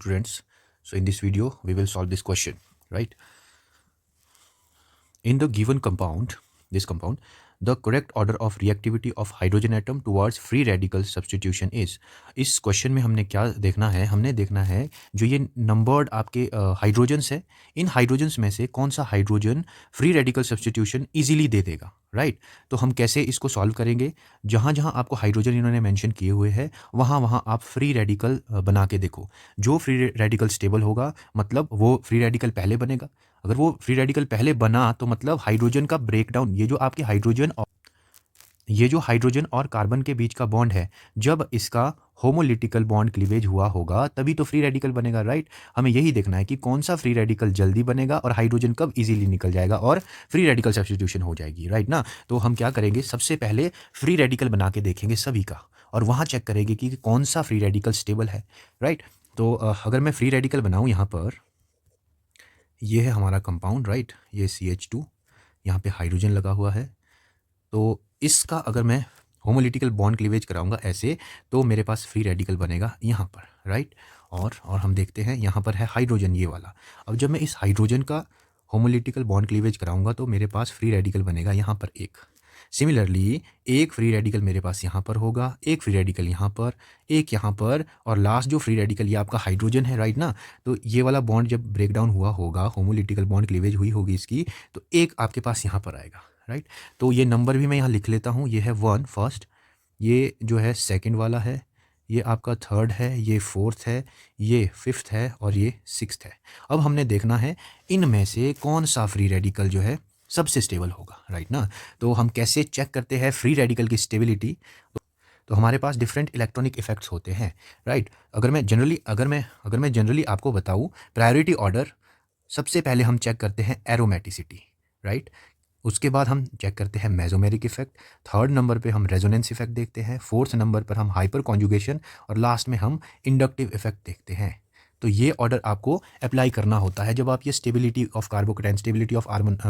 students. So in this video we will solve this question, right? In the given compound, this compound, the correct order of reactivity of hydrogen atom towards free radical substitution is. इस question में हमने क्या देखना है, हमने देखना है जो ये नंबर्ड आपके हाइड्रोजन्स है, इन हाइड्रोजन्स में से कौन सा hydrogen free radical substitution easily दे देगा, राइट? तो हम कैसे इसको सॉल्व करेंगे, जहाँ जहाँ आपको हाइड्रोजन इन्होंने मेंशन किए हुए हैं वहाँ वहाँ आप फ्री रेडिकल बना के देखो। जो फ्री रेडिकल स्टेबल होगा मतलब वो फ्री रेडिकल पहले बनेगा, अगर वो फ्री रेडिकल पहले बना तो मतलब हाइड्रोजन का ब्रेकडाउन, ये जो हाइड्रोजन और कार्बन के बीच का बॉन्ड है, जब इसका होमोलिटिकल बॉन्ड क्लीवेज हुआ होगा तभी तो फ्री रेडिकल बनेगा, राइट? हमें यही देखना है कि कौन सा फ्री रेडिकल जल्दी बनेगा और हाइड्रोजन कब इजीली निकल जाएगा और फ्री रेडिकल सब्स्टिट्यूशन हो जाएगी, राइट ना? तो हम क्या करेंगे, सबसे पहले फ्री रेडिकल बना के देखेंगे सभी का और वहाँ चेक करेंगे कि कौन सा फ्री रेडिकल स्टेबल है, राइट? तो अगर मैं फ्री रेडिकल बनाऊँ यहाँ पर, ये है हमारा कंपाउंड, राइट? ये CH2, यहाँ पे हाइड्रोजन लगा हुआ है। तो इसका अगर मैं होमोलिटिकल बॉन्ड क्लीवेज कराऊंगा ऐसे, तो मेरे पास फ्री रेडिकल बनेगा यहाँ पर, राइट? और हम देखते हैं यहाँ पर है हाइड्रोजन, ये वाला। अब जब मैं इस हाइड्रोजन का होमोलिटिकल बॉन्ड क्लीवेज कराऊंगा तो मेरे पास फ्री रेडिकल बनेगा यहाँ पर एक। सिमिलरली एक फ्री रेडिकल मेरे पास यहाँ पर होगा, एक फ्री रेडिकल यहाँ पर, एक यहाँ पर, और लास्ट जो फ्री रेडिकल ये आपका हाइड्रोजन है, राइट ना? तो ये वाला बॉन्ड जब ब्रेकडाउन हुआ होगा, होमोलिटिकल बॉन्ड क्लीवेज हुई होगी इसकी, तो एक आपके पास यहाँ पर आएगा, राइट? तो ये नंबर भी मैं यहाँ लिख लेता हूँ, ये है 1 फर्स्ट, ये जो है सेकंड वाला है, ये आपका थर्ड है, ये फोर्थ है, ये फिफ्थ है और ये सिक्स्थ है। अब हमने देखना है इनमें से कौन सा फ्री रेडिकल जो है सबसे स्टेबल होगा, राइट ना? तो हम कैसे चेक करते हैं फ्री रेडिकल की स्टेबिलिटी? तो हमारे पास डिफरेंट इलेक्ट्रॉनिक इफेक्ट्स होते हैं, राइट? अगर मैं जनरली आपको बताऊँ प्रायोरिटी ऑर्डर, सबसे पहले हम चेक करते हैं एरोमेटिसिटी, राइट? उसके बाद हम चेक करते हैं मेसोमेरिक इफेक्ट, थर्ड नंबर पे हम रेजोनेंस इफेक्ट देखते हैं, फोर्थ नंबर पर हम हाइपर कॉन्जुगेशन और लास्ट में हम इंडक्टिव इफेक्ट देखते हैं। तो ये ऑर्डर आपको अप्लाई करना होता है जब आप ये stability of carbocation, stability of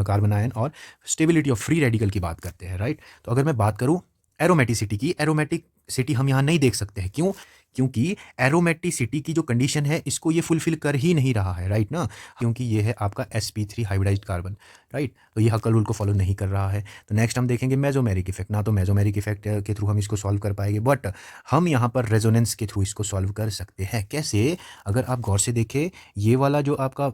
carbon ion और स्टेबिलिटी ऑफ फ्री रेडिकल की बात करते हैं, राइट? तो अगर मैं बात करूँ एरोमेटिसिटी की, एरोमेटिसिटी हम यहाँ नहीं देख सकते हैं, क्यों? क्योंकि एरोमेटिसिटी की जो कंडीशन है इसको ये फुलफिल कर ही नहीं रहा है, राइट ना? क्योंकि ये है आपका sp3 हाइब्रिडाइज्ड कार्बन, राइट? तो ये हक्कल रूल को फॉलो नहीं कर रहा है। तो नेक्स्ट हम देखेंगे मेसोमेरिक इफेक्ट, ना तो मेसोमेरिक इफेक्ट के थ्रू हम इसको सॉल्व कर पाएंगे, बट हम यहाँ पर रेजोनेंस के थ्रू इसको सॉल्व कर सकते हैं। कैसे? अगर आप गौर से देखें, ये वाला जो आपका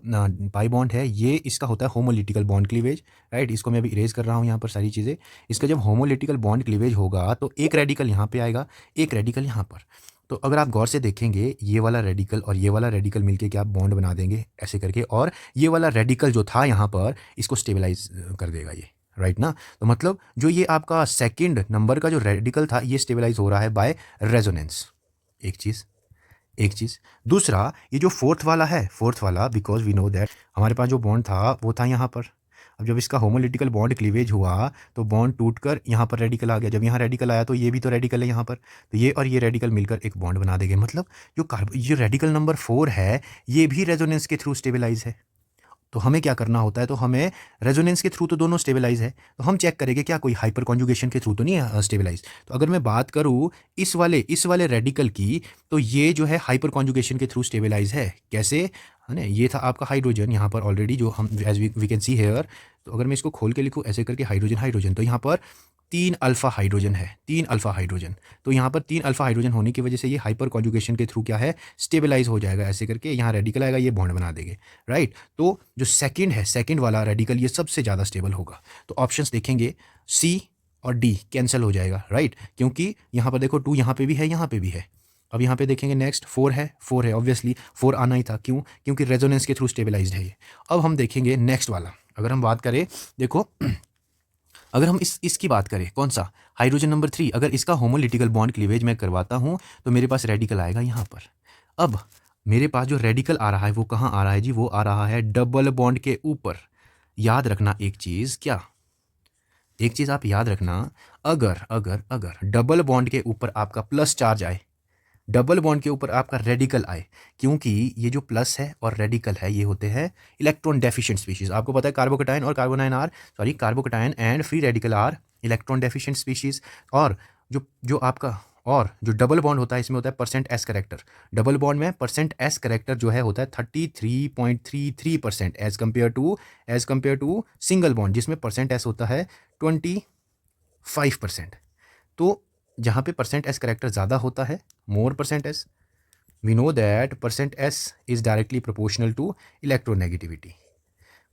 पाई बॉन्ड है, ये इसका होता है होमोलिटिकल बॉन्ड क्लीवेज, राइट? इसको मैं अभी इरेज कर रहा हूँ यहाँ पर सारी चीज़ें। इसका जब होमोलिटिकल बॉन्ड क्लीवेज होगा तो एक रेडिकल यहाँ पे आएगा, एक रेडिकल यहाँ पर। तो अगर आप गौर से देखेंगे, ये वाला रेडिकल और ये वाला रेडिकल मिलके क्या आप बॉन्ड बना देंगे ऐसे करके, और ये वाला रेडिकल जो था यहाँ पर इसको स्टेबलाइज कर देगा ये, राइट ना? तो मतलब जो ये आपका सेकंड नंबर का जो रेडिकल था ये स्टेबलाइज हो रहा है बाय रेजोनेंस। एक चीज़ दूसरा, ये जो फोर्थ वाला बिकॉज वी नो दैट हमारे पास जो बॉन्ड था वो था यहाँ पर। अब जब इसका होमोलिटिकल बॉन्ड क्लीवेज हुआ तो बॉन्ड टूटकर यहाँ पर रेडिकल आ गया, जब यहाँ रेडिकल आया तो ये भी तो रेडिकल है यहाँ पर, तो ये और ये रेडिकल मिलकर एक बॉन्ड बना देंगे। मतलब जो रेडिकल नंबर 4 है ये भी रेजोनेंस के थ्रू स्टेबलाइज है। तो हमें क्या करना होता है, तो हमें रेजोनेंस के थ्रू तो दोनों स्टेबलाइज है, तो हम चेक करेंगे क्या कोई हाइपर कॉन्जुगेशन के थ्रू तो नहीं है स्टेबलाइज। तो अगर मैं बात करूँ इस वाले रेडिकल की, तो ये जो है हाइपर कॉन्जुगेशन के थ्रू स्टेबलाइज है। कैसे? है ना, ये था आपका हाइड्रोजन यहाँ पर ऑलरेडी, जो हम as we can see here. तो अगर मैं इसको खोल के लिखूँ ऐसे करके हाइड्रोजन, तो यहाँ पर 3 अल्फा हाइड्रोजन है, 3 अल्फा हाइड्रोजन। तो यहाँ पर 3 अल्फा हाइड्रोजन होने की वजह से ये हाइपर कॉन्जुगेशन के थ्रू क्या है, स्टेबलाइज हो जाएगा ऐसे करके, यहाँ रेडिकल आएगा, ये बॉन्ड बना देंगे, राइट? तो जो सेकंड वाला रेडिकल ये सबसे ज़्यादा स्टेबल होगा। तो ऑप्शंस देखेंगे, सी और डी कैंसिल हो जाएगा, राइट? क्योंकि यहाँ पर देखो 2 यहाँ पे भी है, यहाँ पे भी है। अब यहाँ पे देखेंगे नेक्स्ट 4 है, ऑब्वियसली 4 आना ही था, क्यों? क्योंकि रेजोनेंस के थ्रू स्टेबलाइज्ड है ये। अब हम देखेंगे नेक्स्ट वाला, अगर हम बात करें, देखो अगर हम इसकी बात करें, कौन सा, हाइड्रोजन नंबर 3, अगर इसका होमोलिटिकल बॉन्ड क्लीवेज मैं करवाता हूँ तो मेरे पास रेडिकल आएगा यहाँ पर। अब मेरे पास जो रेडिकल आ रहा है वो कहाँ आ रहा है जी, वो आ रहा है डबल बॉन्ड के ऊपर। याद रखना एक चीज़, क्या एक चीज़ आप याद रखना, अगर डबल बॉन्ड के ऊपर आपका प्लस चार्ज आए, डबल बॉन्ड के ऊपर आपका रेडिकल आए, क्योंकि ये जो प्लस है और रेडिकल है ये होते हैं इलेक्ट्रॉन डेफिशिएंट स्पीशीज। आपको पता है carbocation and free radical are electron deficient species. और जो आपका और जो डबल बॉन्ड होता है इसमें होता है percent s character. Double bond में परसेंट एस करेक्टर जो है होता है 33.33% as compare to single bond जिसमें परसेंट एस होता है 25%। तो जहाँ पे परसेंट एस करेक्टर ज़्यादा होता है, more percent s, we know that percent s is directly proportional to electronegativity.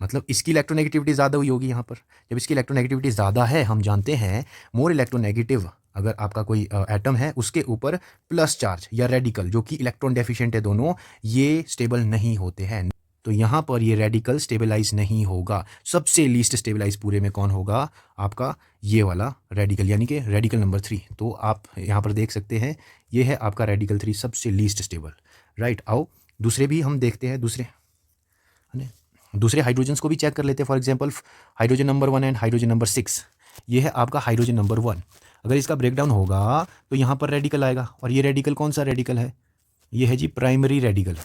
मतलब इसकी इलेक्ट्रोनेगेटिविटी ज़्यादा हुई होगी यहाँ पर। जब इसकी इलेक्ट्रोनेगेटिविटी ज़्यादा है, हम जानते हैं मोर इलेक्ट्रोनेगेटिव अगर आपका कोई एटम है उसके ऊपर प्लस चार्ज या रेडिकल जो कि इलेक्ट्रॉन डेफिशिएंट है दोनों, ये स्टेबल नहीं होते हैं। तो यहाँ पर ये रेडिकल स्टेबलाइज नहीं होगा। सबसे लीस्ट स्टेबलाइज पूरे में कौन होगा? आपका ये वाला रेडिकल, यानी कि रेडिकल नंबर 3। तो आप यहाँ पर देख सकते हैं ये है आपका रेडिकल 3 सबसे लीस्ट स्टेबल, राइट। आओ दूसरे भी हम देखते हैं, दूसरे हाइड्रोजन्स को भी चेक कर लेते हैं। For example hydrogen number 1 and hydrogen number 6, ये है आपका हाइड्रोजन नंबर 1। अगर इसका ब्रेकडाउन होगा तो यहाँ पर रेडिकल आएगा, और ये रेडिकल कौन सा रेडिकल है? ये है जी प्राइमरी रेडिकल।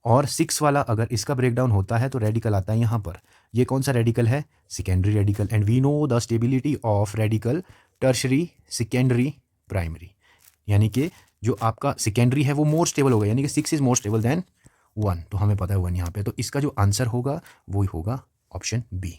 और 6 वाला अगर इसका ब्रेकडाउन होता है तो रेडिकल आता है यहाँ पर, ये कौन सा रेडिकल है? Secondary radical. And we know the stability of radical tertiary, secondary, primary, यानी कि जो आपका सेकेंडरी है वो मोर स्टेबल होगा, यानी कि 6 इज़ मोर स्टेबल देन 1। तो हमें पता है 1 यहाँ पे, तो इसका जो आंसर होगा वो होगा ऑप्शन बी।